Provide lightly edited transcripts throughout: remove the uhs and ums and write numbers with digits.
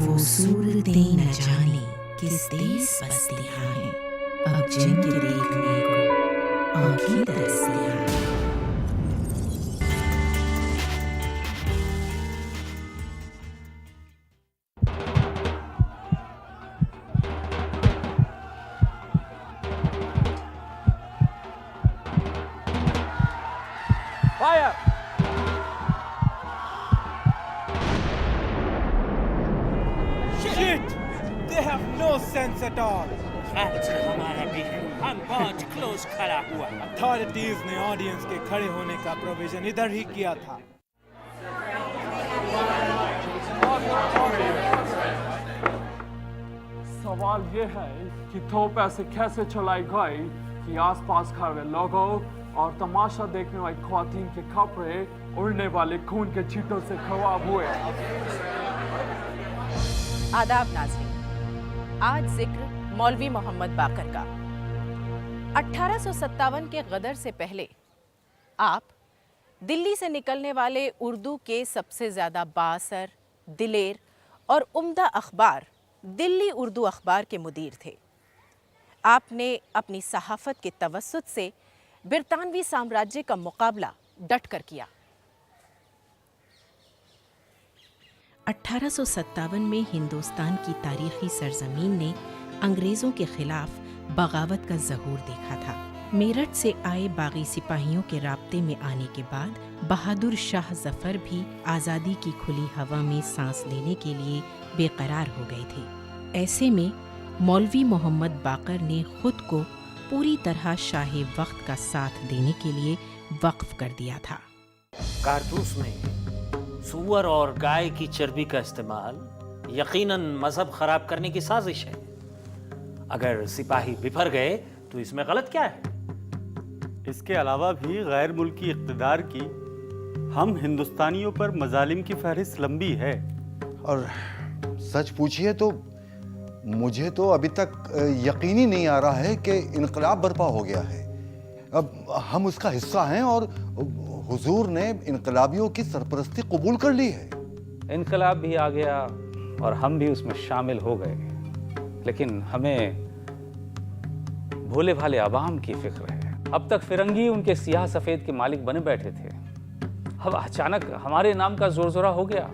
وہ صورتیں نہ جانے کس دیس بستیاں ہیں، اب جن کے دیکھنے کو آنکھیں ترسیاں ہیں۔ Fire! Shit! They have no sense at all. ہمارا بھی ہے، ہم بہت کلوز کھڑا ہوا۔ Authorities نے آڈینس کے کھڑے ہونے کا پروویژن ادھر ہی کیا تھا۔ سوال یہ ہے کہ توپ ایسے کیسے چلائی گئی کہ آس پاس کھڑے لوگوں اور تماشا دیکھنے والی خواتین کے کپڑے اڑنے والے خون کے چھینٹوں سے خراب ہوئے۔ آداب ناظرین، آج ذکر مولوی محمد باقر کا۔ 1857 کے غدر سے پہلے آپ دلی سے نکلنے والے اردو کے سب سے زیادہ بااثر، دلیر اور عمدہ اخبار دلی اردو اخبار کے مدیر تھے۔ آپ نے اپنی صحافت کے توسط سے برطانوی سامراجیہ کا مقابلہ ڈٹ کر کیا۔ 1857 میں ہندوستان کی تاریخی سرزمین نے انگریزوں کے خلاف بغاوت کا ظہور دیکھا تھا۔ میرٹھ سے آئے باغی سپاہیوں کے رابطے میں آنے کے بعد بہادر شاہ ظفر بھی آزادی کی کھلی ہوا میں سانس لینے کے لیے بے قرار ہو گئے تھے۔ ایسے میں مولوی محمد باقر نے خود کو پوری طرح شاہ وقت کا ساتھ دینے کے لیے وقف کر دیا تھا۔ کارتوس میں سور اور گائے کی چربی کا استعمال یقیناً مذہب خراب کرنے کی سازش ہے۔ اگر سپاہی بپھر گئے تو اس میں غلط کیا ہے؟ اس کے علاوہ بھی غیر ملکی اقتدار کی ہم ہندوستانیوں پر مظالم کی فہرست لمبی ہے۔ اور سچ پوچھئے تو مجھے تو ابھی تک یقینی نہیں آ رہا ہے کہ انقلاب برپا ہو گیا ہے۔ اب ہم اس کا حصہ ہیں اور حضور نے انقلابیوں کی سرپرستی قبول کر لی ہے۔ انقلاب بھی آ گیا اور ہم بھی اس میں شامل ہو گئے، لیکن ہمیں بھولے بھالے عوام کی فکر ہے۔ اب تک فرنگی ان کے سیاہ سفید کے مالک بنے بیٹھے تھے، اب اچانک ہمارے نام کا زور زورا ہو گیا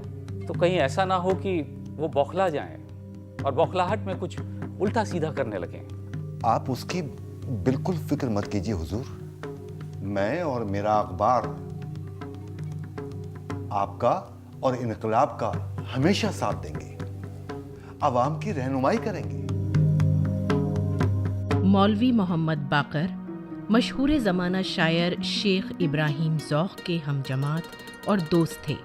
تو کہیں ایسا نہ ہو کہ وہ بوکھلا جائیں اور بوکھلاہٹ میں کچھ الٹا سیدھا کرنے لگیں۔ آپ اس کی بالکل فکر مت کیجیے حضور، میں اور میرا اخبار آپ کا اور انقلاب کا ہمیشہ ساتھ دیں گے، عوام کی رہنمائی کریں گے۔ مولوی محمد باقر مشہور زمانہ شاعر شیخ ابراہیم ذوق کے ہم جماعت اور دوست تھے۔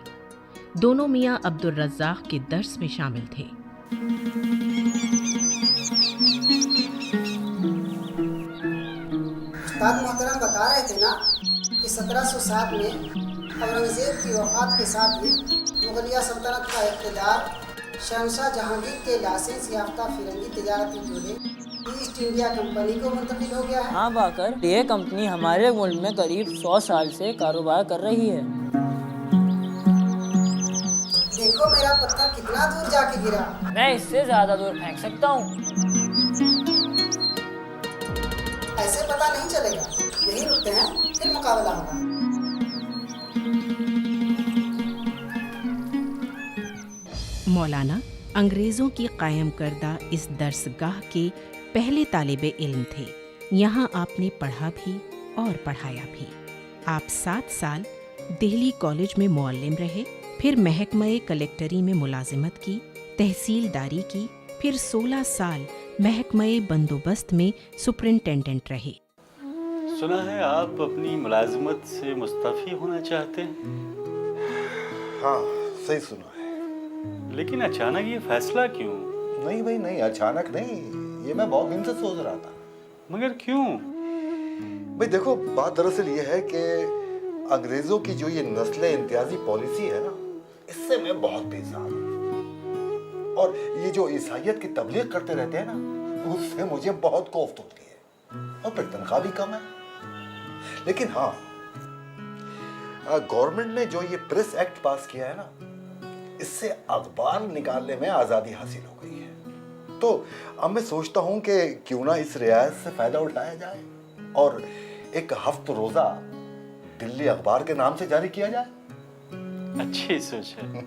دونوں میاں عبد الرزاق کے درس میں شامل تھے۔ استاد محترم بتا رہے تھے نا کہ 1707 میں اورنگزیب کی وفات کے ساتھ ہی مغلیہ سلطنت کا اقتدار شہنشاہ جہانگیر کے لائسنس یافتہ فرنگی تجارتی ٹولے ایسٹ انڈیا کمپنی کو منتقل ہو گیا ہے۔ ہاں باقر، یہ کمپنی ہمارے ملک میں قریب 100 سال سے کاروبار کر رہی ہے۔ دیکھو میرا پتھر کتنا دور جا کے گرا۔ میں اس سے زیادہ دور پھینک سکتا ہوں۔ ایسے پتہ نہیں چلے گا، یہی رکتے ہیں پھر مقابلہ ہوگا۔ مولانا انگریزوں کی قائم کردہ اس درسگاہ کے پہلے طالب علم تھے۔ یہاں آپ نے پڑھا بھی اور پڑھایا بھی۔ آپ 7 سال دہلی کالج میں معلم رہے، پھر محکمہ کلیکٹری میں ملازمت کی، تحصیلداری کی، پھر 16 سال محکمہ بندوبست میں سپرنٹینڈنٹ رہے۔ سنا ہے آپ اپنی ملازمت سے مستعفی ہونا چاہتے ہیں؟ ہاں صحیح سنا ہے۔ لیکن اچانک یہ فیصلہ کیوں؟ نہیں بھائی نہیں، اچانک نہیں، یہ میں بہت دن سے سوچ رہا تھا۔ مگر کیوں؟ بھائی دیکھو، بات دراصل یہ ہے کہ انگریزوں کی جو یہ نسل امتیازی پالیسی ہے نا، اس سے میں بہت بیزار ہوں، اور یہ جو عیسائیت کی تبلیغ کرتے رہتے ہیں نا، اس سے مجھے بہت کوفت ہوتی ہے، اور پھر تنخواہ بھی کم ہے۔ لیکن ہاں، گورنمنٹ نے جو یہ پریس ایکٹ پاس کیا ہے نا، اس इससे अखबार निकालने में आज़ादी हासिल हो गई है। तो अब मैं सोचता हूँ कि क्यों ना इस रियायत से फ़ायदा उठाया जाए और एक हफ्त रोज़ा दिल्ली अखबार के नाम से जारी किया जाए। अच्छी सोच है।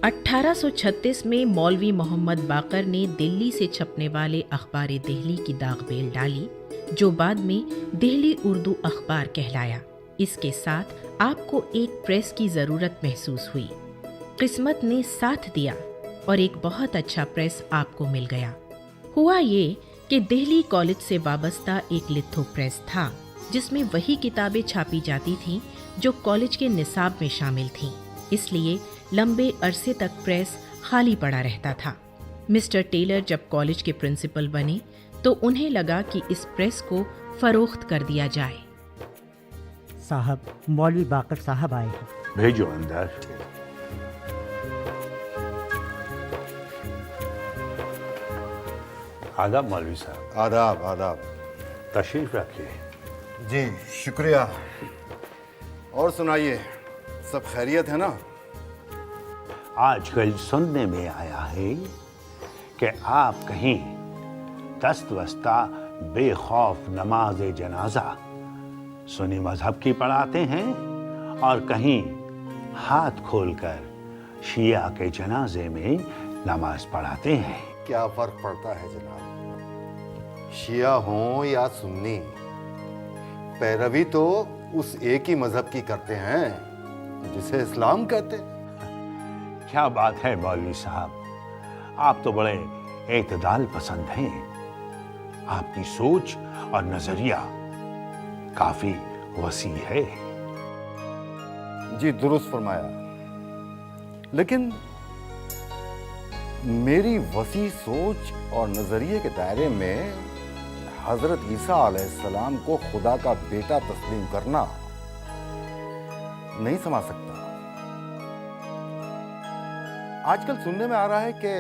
1836 में मौलवी मोहम्मद बाकर ने दिल्ली से छपने वाले अखबार दिल्ली की दागबेल डाली, जो बाद में दिल्ली उर्दू अखबार कहलाया। इसके साथ आपको एक प्रेस की ज़रूरत महसूस हुई। किस्मत ने साथ दिया और एक बहुत अच्छा प्रेस आपको मिल गया। हुआ ये कि दिल्ली कॉलेज से वाबस्ता एक लिथो प्रेस था, जिसमें वही किताबें छापी जाती थीं जो कॉलेज के निसाब में शामिल थीं। इसलिए लंबे अरसे तक प्रेस खाली पड़ा रहता था। मिस्टर टेलर जब कॉलेज के प्रिंसिपल बने तो उन्हें लगा कि इस प्रेस को फरोख्त कर दिया जाए। साहब, मौलवी बाकर साहब आए हैं। भेजो अंदर। आदाब मौलवी साहब। आदाब आदाब। तशरीफ रखिए। जी शुक्रिया। और सुनाइए, सब खैरियत है ना? आजकल सुनने में आया है कि आप कहीं दस्त वस्ता बेखौफ नमाज जनाजा सुन्नी मजहब की पढ़ाते हैं और कहीं हाथ खोलकर शिया के जनाजे में नमाज पढ़ाते हैं। क्या फर्क पड़ता है जनाब, शिया हों या सुन्नी, पैरवी तो उस एक ही मजहब की करते हैं जिसे इस्लाम कहते हैं। क्या बात है मौलवी साहब, आप तो बड़े एतदाल पसंद हैं। आपकी सोच और नजरिया काफी वसी है। जी दुरुस्त फरमाया, लेकिन मेरी वसी सोच और नजरिए के दायरे में हजरत ईसा अलैहिस्सलाम को खुदा का बेटा तस्लीम करना नहीं समा सकता। आजकल सुनने में आ रहा है कि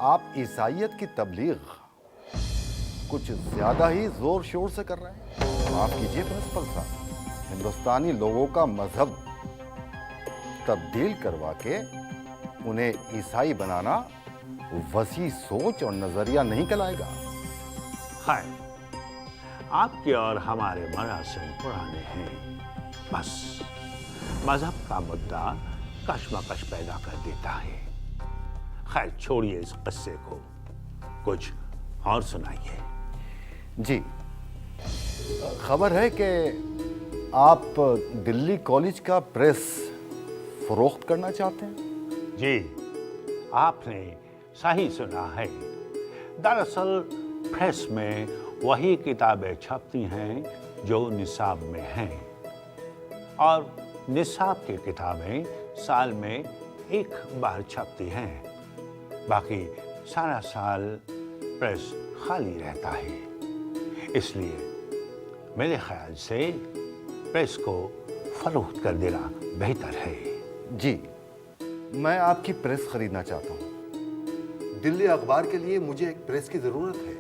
आप ईसाइयत की तबलीग कुछ ज्यादा ही जोर शोर से कर रहे हैं। माफ कीजिए प्रिंसिपल साहब, हिंदुस्तानी लोगों का मजहब तब्दील करवा के उन्हें ईसाई बनाना वसी सोच और नजरिया नहीं कहलाएगा। है, आपके और हमारे मरासिम पुराने हैं, बस मजहब का मुद्दा कश्मकश पैदा कर देता है। खैर छोड़िए इस किस्से को, कुछ और सुनाइए। जी, खबर है कि आप दिल्ली कॉलेज का प्रेस फरोख्त करना चाहते हैं। जी, आपने सही सुना है। दरअसल प्रेस में वही किताबें छपती हैं जो निसाब में हैं, और निसाब की किताबें साल में एक बार छपती हैं। बाकी सारा साल प्रेस खाली रहता है। इसलिए मेरे ख्याल से प्रेस को फरोख्त कर देना बेहतर है। जी, मैं आपकी प्रेस खरीदना चाहता हूँ। दिल्ली अखबार के लिए मुझे एक प्रेस की जरूरत है।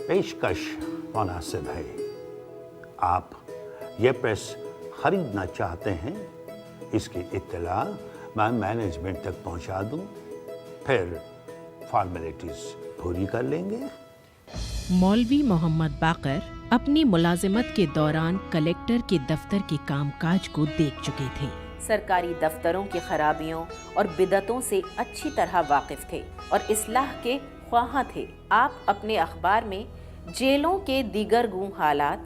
पेशकश मुनासिब है। आप ये प्रेस खरीदना चाहते हैं, इसकी इत्तला मैं मैनेजमेंट तक पहुंचा दूं, फिर फॉर्मेलिटीज पूरी कर लेंगे। मौलवी मोहम्मद बाकर अपनी मुलाजिमत के दौरान कलेक्टर के दफ्तर के कामकाज को देख चुके थे। सरकारी दफ्तरों की खराबियों और बिदतों से अच्छी तरह वाकिफ थे और इस्लाह के ख्वाहां थे। आप अपने अखबार में जेलों के दीगर गूं हालात,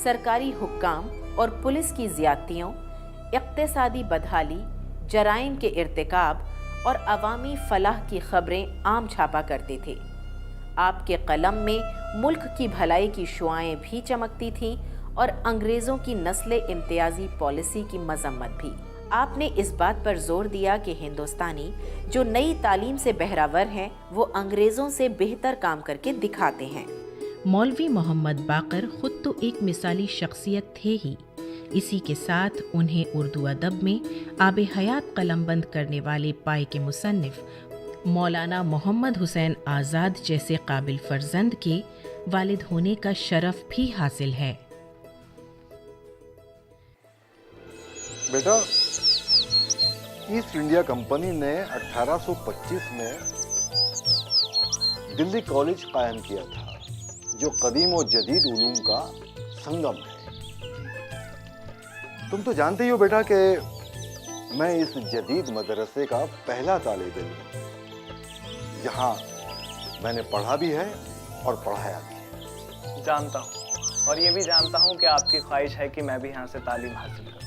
सरकारी हुक्काम और पुलिस की ज़्यादतियों, इक़्तिसादी बदहाली, जराइम के इर्तिकाब और अवामी फलाह की खबरें आम छापा करते थे। आपके कलम में मुल्क की भलाई की शुआएं भी चमकती थीं और अंग्रेज़ों की नस्ल इम्तियाजी पॉलिसी की मजम्मत भी। आपने इस बात पर जोर दिया कि हिंदुस्तानी जो नई तालीम से बहरावर हैं, वो अंग्रेज़ों से बेहतर काम करके दिखाते हैं। मौलवी मोहम्मद बाकर खुद तो एक मिसाली शख्सियत थे ही, इसी के साथ उन्हें उर्दू अदब में आब हयात कलमबंद करने वाले पाए के मुसन्निफ मौलाना मोहम्मद हुसैन आज़ाद जैसे काबिल फर्जंद के वालिद होने का शरफ भी हासिल है। बेटा, ईस्ट इंडिया कंपनी ने 1825 में दिल्ली कॉलेज कायम किया था, जो कदीम और जदीद उलूम का संगम है। तुम तो जानते ही हो बेटा कि मैं इस जदीद मदरसे का पहला तालिब इल्म हूं, जहां मैंने पढ़ा भी है और पढ़ाया भी है। जानता हूँ, और ये भी जानता हूँ कि आपकी ख्वाहिश है कि मैं भी यहाँ से तालीम हासिल करूँ।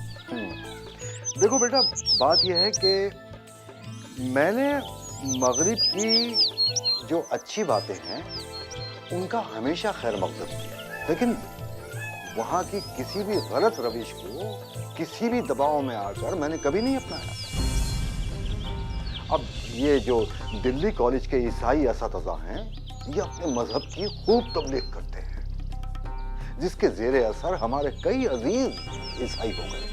देखो बेटा, बात यह है कि मैंने मगरिब की जो अच्छी बातें हैं उनका हमेशा खैर मकदम किया, लेकिन वहाँ की किसी भी गलत रविश को किसी भी दबाव में आकर मैंने कभी नहीं अपनाया। अब ये जो दिल्ली कॉलेज के ईसाई असातिज़ा हैं, ये अपने मजहब की खूब तबलीग करते हैं, जिसके ज़ेरे असर हमारे कई अजीज ईसाई हो गए।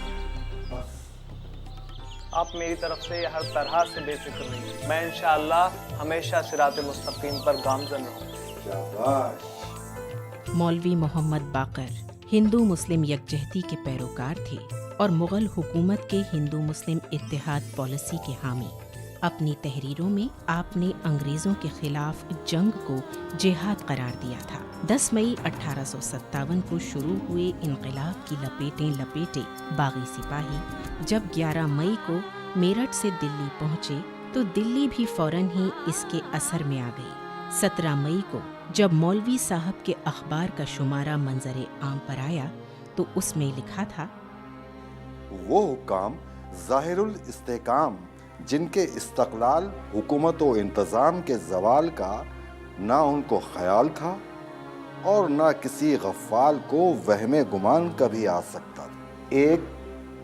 आप मेरी तरफ से हर तरह से बेफिक्र रहिए। मैं इंशाअल्लाह हमेशा सिरात मुस्तकीम पर गामजन रहूँगा। शाबाश। मौलवी मोहम्मद बाकर हिंदू मुस्लिम यकजहती के पैरोकार थे और मुगल हुकूमत के हिंदू मुस्लिम इत्तेहाद पॉलिसी के हामी। अपनी तहरीरों में आपने अंग्रेज़ों के खिलाफ जंग को जिहाद करार दिया था। 10 मई 1857 को शुरू हुए इनकलाब की लपेटें लपेटे बागी सिपाही जब 11 मई को मेरठ से दिल्ली पहुंचे तो दिल्ली भी फौरन ही इसके असर में आ गई। 17 मई को जब मौलवी साहब के अखबार का शुमारा मंजरे आम पर आया तो उसमें लिखा था, वो हुक्काम ज़ाहिरुल इस्तेकाम जिनके इस्तक़लाल हुकूमत व इंतज़ाम के ज़वाल का ना उनको ख्याल था और ना किसी गफ़ाल को वहमे गुमान कभी आ सकता था। एक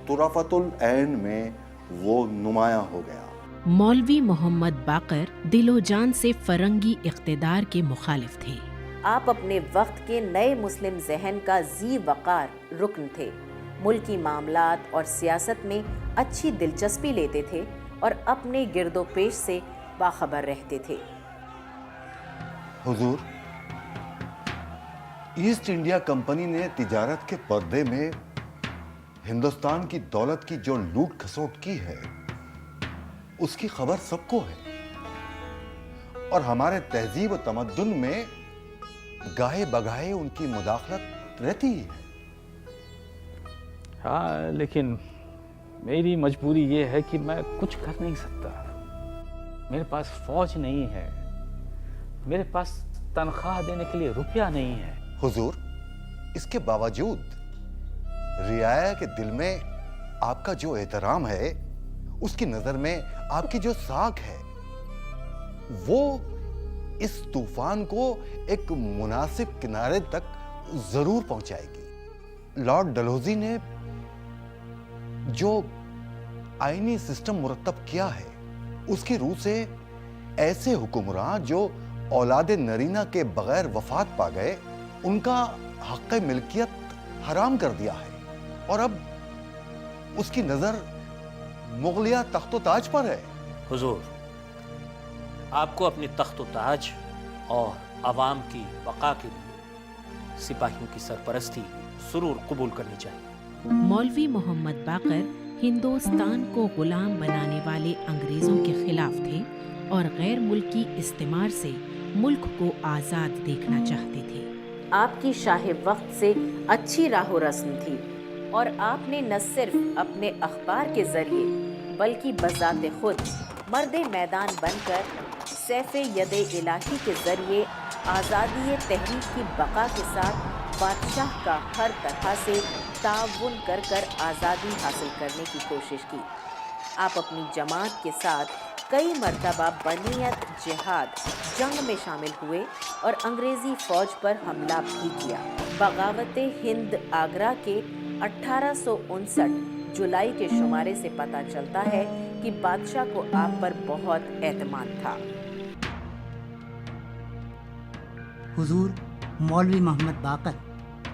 तुरफ़तुल ऐन में वो नुमायां हो गया। मौलवी मोहम्मद बाकर दिलो जान से फरंगी इक़्तिदार के मुखालिफ थे। आप अपने वक्त के नए मुस्लिम जहन का जी वक़ार रुकन थे। मुल्की मामलात और सियासत में अच्छी दिलचस्पी लेते थे और अपने गिरदो पेश से बाखबर रहते थे। हुजूर, ईस्ट इंडिया कंपनी ने तिजारत के पर्दे में हिंदुस्तान की दौलत की जो लूट खसोट की है उसकी खबर सबको है और हमारे तहजीब व तमद्दुन में गाहे बगाहे उनकी मुदाखलत रहती ही है। हाँ, लेकिन मेरी मजबूरी ये है कि मैं कुछ कर नहीं सकता। मेरे पास फौज नहीं है, मेरे पास तनख्वाह देने के लिए रुपया नहीं है। हुजूर, इसके बावजूद रियाया के दिल में आपका जो एहतराम है, उसकी नजर में आपकी जो साख है, वो इस तूफान को एक मुनासिब किनारे तक जरूर पहुंचाएगी। लॉर्ड डलहौजी ने जो आईनी सिस्टम मुरतब किया है, उसकी रूह से ऐसे हुक्मरान जो औलाद नरीना के बगैर वफात पा गए, उनका हक़ मिल्कियत हराम कर दिया है और अब उसकी नजर मुगलिया तख्तो ताज पर है। हुजूर, आपको अपनी तख्तो ताज और अवाम की बका के लिए सिपाहियों की सरपरस्ती जरूर कबूल करनी चाहिए। मौलवी मोहम्मद बाकर हिंदुस्तान को गुलाम बनाने वाले अंग्रेजों के खिलाफ थे और गैर मुल्की इस्तेमार से मुल्क को आज़ाद देखना चाहते थे। आपकी शाह वक्त से अच्छी राहो रस्म थी और आपने न सिर्फ अपने अखबार के जरिए बल्कि बजाते खुद मर्दे मैदान बनकर सैफ़े यदे इलाही के जरिए आज़ादी तहरीक की बका के साथ बादशाह का हर तरह से ताउन कर आज़ादी हासिल करने की कोशिश की। आप अपनी जमात के साथ कई मरतबा बनियत जिहाद जंग में शामिल हुए और अंग्रेज़ी फ़ौज पर हमला भी किया। बगावत हिंद आगरा के 1859 जुलाई के शुमारे से पता चलता है कि बादशाह को आप पर बहुत एतमाद था। हुजूर, मौलवी मोहम्मद बाकर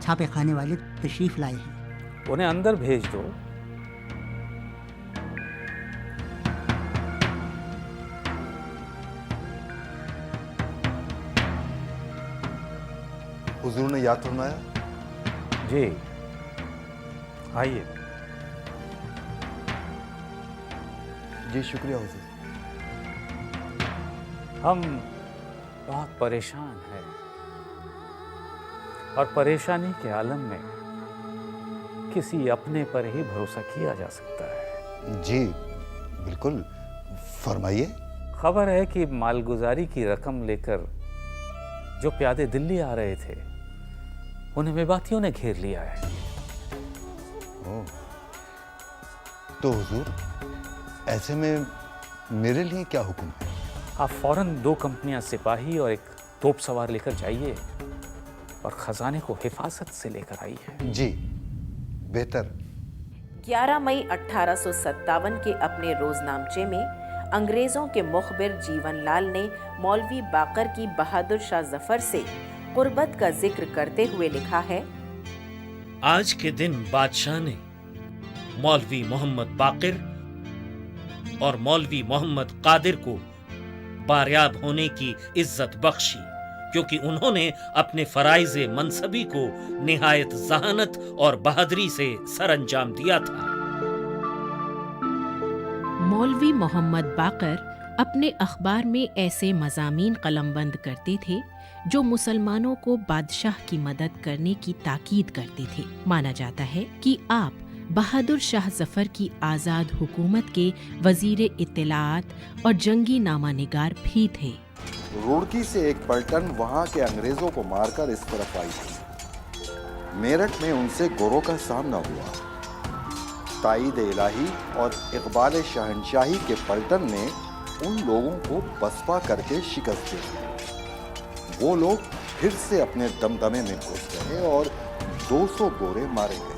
छापे खाने वाले तशरीफ लाए हैं। उन्हें अंदर भेज दो। हुजूर ने याद फरमाया? जी, आइए। जी शुक्रिया हुजूर। हम बहुत परेशान हैं और परेशानी के आलम में किसी अपने पर ही भरोसा किया जा सकता है। जी बिल्कुल, फरमाइए। खबर है कि मालगुजारी की रकम लेकर जो प्यादे दिल्ली आ रहे थे उन्हें मेवातियों ने घेर लिया है। तो हुजूर, ऐसे में मेरे लिए क्या हुक्म है? आप फौरन 2 कंपनियां सिपाही और एक तोप सवार लेकर जाइए और खजाने को हिफाजत से लेकर आइए। जी बेहतर। 11 मई 1857 के अपने रोजनामचे में अंग्रेजों के मुखबिर जीवन लाल ने मौलवी बाकर की बहादुर शाह जफर से कुर्बत का जिक्र करते हुए लिखा है, आज के दिन बादशाह ने मौलवी मोहम्मद बाकिर और मौलवी मोहम्मद कादिर को बारियाब होने की इज्जत बख्शी, क्योंकि उन्होंने अपने फराइज़ मनसबी को निहायत जहानत और बहादुरी से सरअंजाम दिया था। मौलवी मोहम्मद बाकर अपने अखबार में ऐसे मज़ामीन कलमबंद करते थे जो मुसलमानों को बादशाह की मदद करने की ताकीद करते थे। माना जाता है कि आप बहादुर शाह जफर की आज़ाद हुकूमत के वज़ीर इत्तलाआत और जंगी नामानिगार भी थे। रुड़की से एक पलटन वहां के अंग्रेजों को मारकर इस तरफ आई थी। मेरठ में उनसे गोरों का सामना हुआ। ताईद इलाही और इकबाल शहनशाही के पलटन ने उन लोगों को बसपा करके शिकस्त दी। वो लोग फिर से अपने दमदमे में घुस गए और 200 गोरे मारे गए।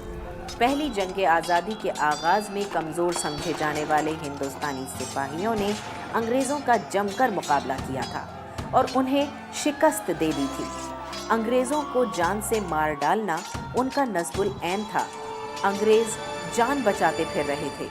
पहली जंग आज़ादी के आगाज में कमज़ोर समझे जाने वाले हिंदुस्तानी सिपाहियों ने अंग्रेज़ों का जमकर मुकाबला किया था और उन्हें शिकस्त दे दी थी। अंग्रेज़ों को जान से मार डालना उनका नस्बुल ऐन था। अंग्रेज़ जान बचाते फिर रहे थे।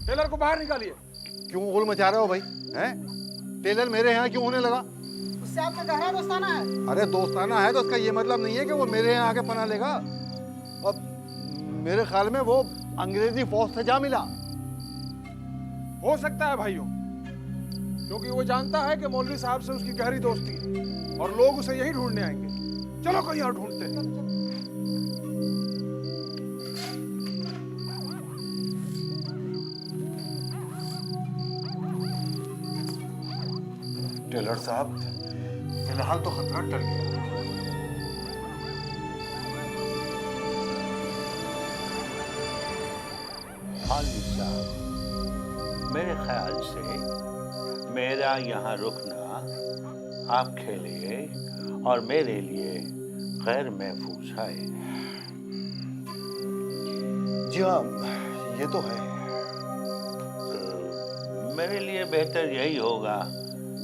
टेलर को बाहर निकालिए। क्यों उगल मचा रहे हो भाई? हैं? टेलर मेरे यहाँ क्यों होने लगा? उससे आपका गहरा दोस्ताना है। अरे दोस्ताना है तो उसका ये मतलब नहीं है कि वो मेरे यहाँ आके पनाह लेगा। अब मेरे ख्याल में वो अंग्रेजी फौज से जा मिला। हो सकता है भाइयों, क्योंकि वो जानता है कि मौलवी साहब से उसकी गहरी दोस्ती है और लोग उसे यही ढूंढने आएंगे। चलो कहीं और ढूंढते हैं। टेलर साहब, फिलहाल तो खतरा टल गया। मौलवी साहब, मेरे ख्याल से मेरा यहाँ रुकना आपके लिए और मेरे लिए गैर महफूज है। जी हाँ, ये तो है। मेरे लिए बेहतर यही होगा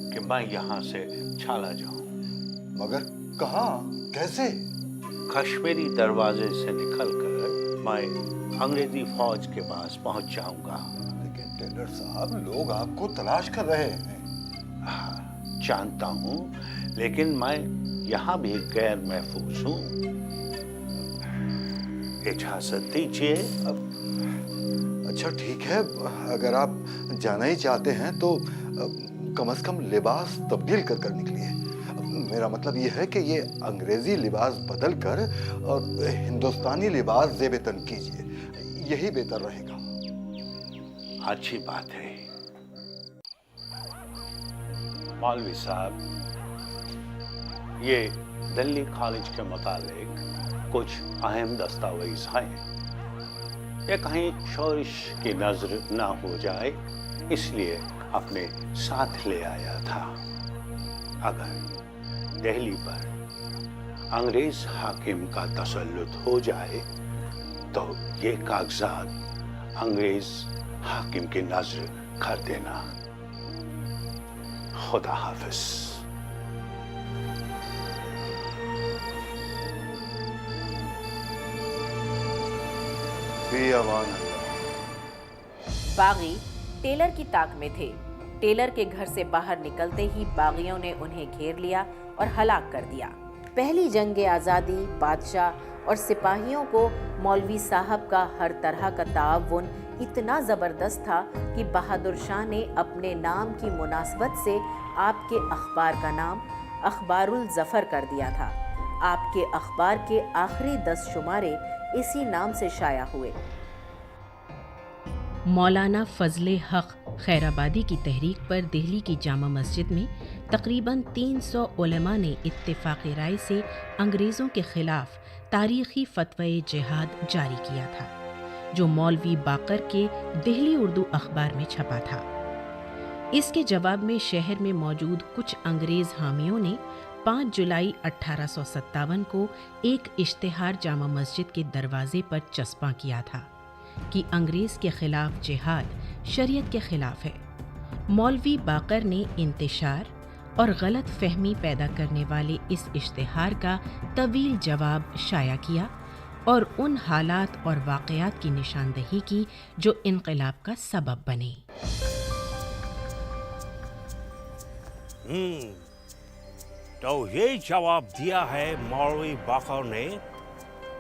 कि मैं यहाँ से चला जाऊं। मगर कहाँ, कैसे? कश्मीरी दरवाजे से निकलकर मैं अंग्रेजी फौज के पास पहुंच जाऊंगा। लेकिन टेलर साहब, लोग आपको तलाश कर रहे हैं। जानता हूं, लेकिन मैं यहाँ भी गैर महफूज हूँ। इजाजत दीजिए। अच्छा ठीक है, अगर आप जाना ही चाहते हैं तो कम से कम लिबास तब्दील कर निकलिए। मेरा मतलब ये है कि ये अंग्रेजी लिबास बदल कर और हिंदुस्तानी लिबास ज़ेब-ए-तन कीजिए, यही बेहतर रहेगा। अच्छी बात है। मौलवी साहब, ये दिल्ली कॉलेज के मुतालिक कुछ अहम दस्तावेज हैं। ये कहीं शोरिश की नजर ना हो जाए, इसलिए अपने साथ ले आया था। अगर दिल्ली पर अंग्रेज हाकिम का तसल्लुत हो जाए तो ये कागजात अंग्रेज हाकिम की नजर कर देना। खुदा हाफिज। बागी टेलर की ताक में थे। टेलर के घर से बाहर निकलते ही बागियों ने उन्हें घेर लिया और हलाक कर दिया। पहली जंग आज़ादी बादशाह और सिपाहियों को मौलवी साहब का हर तरह का ताउन इतना ज़बरदस्त था कि बहादुर शाह ने अपने नाम की मुनासबत से आपके अखबार का नाम अखबारुल ज़फ़र कर दिया था। आपके अखबार के आखिरी 10 शुमारे इसी नाम से शाया हुए। मौलाना फजले हक खैराबादी की तहरीक पर दिल्ली की जामा मस्जिद में तकरीबन 300 उलमा ने इत्तेफाक राय से अंग्रेज़ों के ख़िलाफ़ तारीख़ी फ़तवा जिहाद जारी किया था, जो मौलवी बाकर के दिल्ली उर्दू अखबार में छपा था। इसके जवाब में शहर में मौजूद कुछ अंग्रेज़ हामियों ने 5 जुलाई 1857 को एक इश्तिहार जामा मस्जिद के दरवाजे पर चस्पा किया था कि अंग्रेज़ के ख़िलाफ़ जिहाद शरीयत के ख़िलाफ़ है। मौलवी बाकर ने इंतशार और गलत फहमी पैदा करने वाले इस इश्तिहार का तवील जवाब शाया किया और उन हालात और वाक़यात की निशानदही की जो इनक़लाब का सबब बने। तो ये जवाब दिया है मौलवी बाकर ने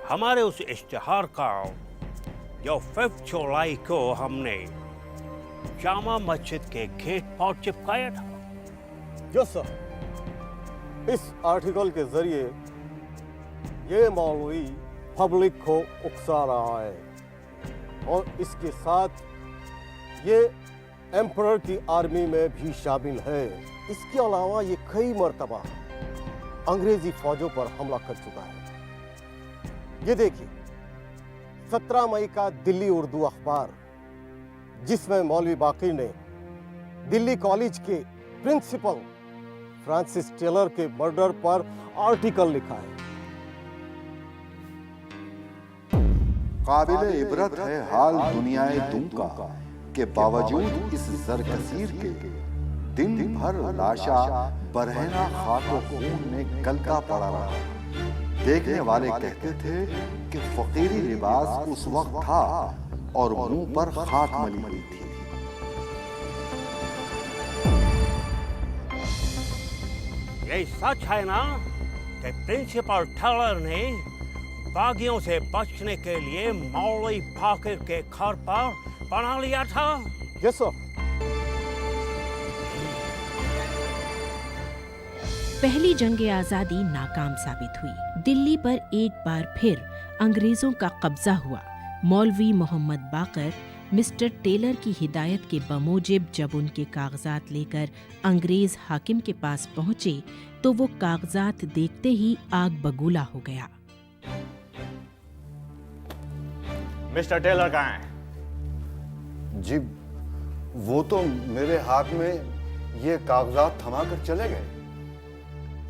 हमारे उस इश्तिहार का जो 5 जुलाई को हमने जामा मस्जिद के गेट पर चिपकाया था। यस सर, इस आर्टिकल के जरिए ये मौलवी पब्लिक को उकसा रहा है और इसके साथ ये एम्परर की आर्मी में भी शामिल है। इसके अलावा ये कई मर्तबा अंग्रेजी फौजों पर हमला कर चुका है। ये देखिए 17 मई का दिल्ली उर्दू अखबार, जिसमें मौलवी बाकी ने दिल्ली कॉलेज के प्रिंसिपल फ्रांसिस टेलर के मर्डर पर आर्टिकल लिखा है। काबिल इबरत है हाल दुनियाए दुम का के बावजूद इस जरकसीर के दिन भर लाशा बरहना खाक और खून में गलता पड़ा रहा। देखने वाले कहते थे कि फकीरी लिबास उस वक्त था और मुंह पर खाक मली हुई थी। ये सच है ना कि प्रिंसिपल टेलर ने बागियों से बचने के लिए मौलवी बाकर के घर पर बना लिया था? Yes sir. पहली जंग आज़ादी नाकाम साबित हुई। दिल्ली पर एक बार फिर अंग्रेज़ों का कब्जा हुआ। मौलवी मोहम्मद बाकर मिस्टर टेलर की हिदायत के बमूजिब जब उनके कागजात लेकर अंग्रेज़ हाकिम के पास पहुंचे तो वो कागजात देखते ही आग बगूला हो गया। मिस्टर टेलर कहाँ हैं? जी वो तो मेरे हाथ में ये कागजात थमा कर चले गए।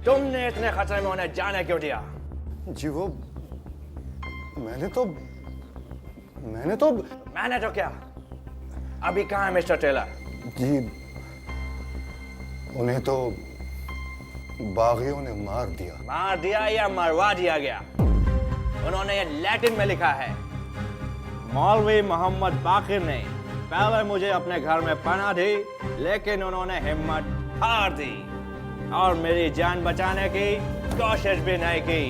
तुमने इतने खतरे में उन्हें जाने क्यों दिया? जी वो मैंने तो क्या? अभी कहाँ है मिस्टर टेलर? जी उन्हें तो बागियों ने मार दिया। मार दिया या मरवा दिया गया? उन्होंने ये लैटिन में लिखा है। मौलवी मोहम्मद बाकर ने पहले मुझे अपने घर में पनाह दी, लेकिन उन्होंने हिम्मत हार दी और मेरी जान बचाने की कोशिश भी नहीं की।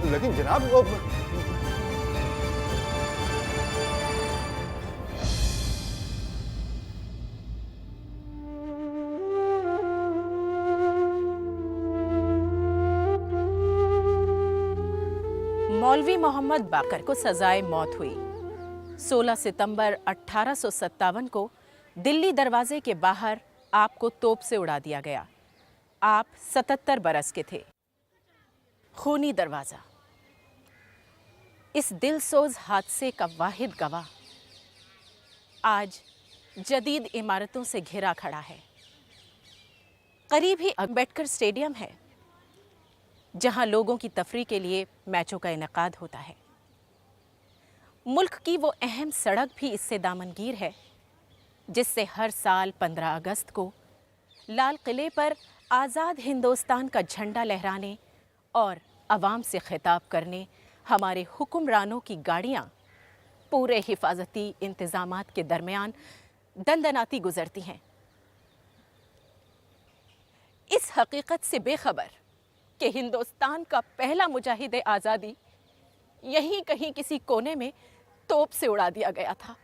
लेकिन जनाब वो मौलवी मोहम्मद बाकर को सजाए मौत हुई। 16 सितंबर 1857 को दिल्ली दरवाजे के बाहर आपको तोप से उड़ा दिया गया। आप 77 बरस के थे। खूनी दरवाज़ा, इस दिलसोज हादसे का वाहिद गवाह आज जदीद इमारतों से घिरा खड़ा है। करीब ही अम्बेडकर स्टेडियम है, जहां लोगों की तफरीह के लिए मैचों का इनेकाद होता है। मुल्क की वो अहम सड़क भी इससे दामनगीर है, जिससे हर साल 15 अगस्त को लाल किले पर आज़ाद हिंदुस्तान का झंडा लहराने और अवाम से खिताब करने हमारे हुक्मरानों की गाड़ियां पूरे हिफाजती इंतजामात के दरमियान दंदनाती गुजरती हैं। इस हकीकत से बेखबर कि हिंदुस्तान का पहला मुजाहिद आज़ादी यहीं कहीं किसी कोने में तोप से उड़ा दिया गया था।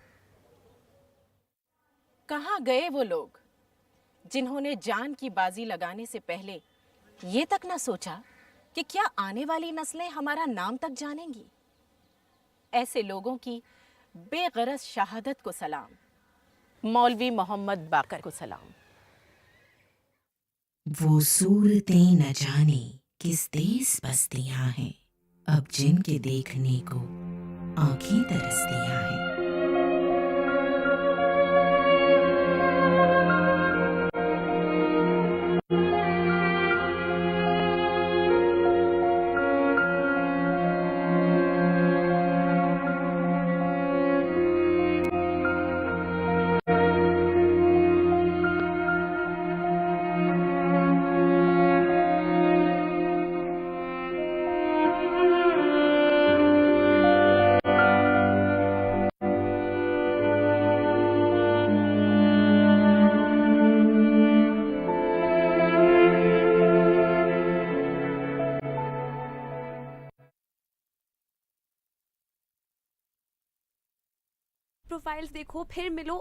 कहाँ गए वो लोग जिन्होंने जान की बाजी लगाने से पहले ये तक ना सोचा कि क्या आने वाली नस्लें हमारा नाम तक जानेंगी? ऐसे लोगों की बेगरज शहादत को सलाम। मौलवी मोहम्मद बाकर को सलाम। वो सूरतें न जाने किस देश बस्तियां हैं, अब जिनके देखने को आंखें तरसतियां हैं। प्रोफाइल्स देखो, फिर मिलो,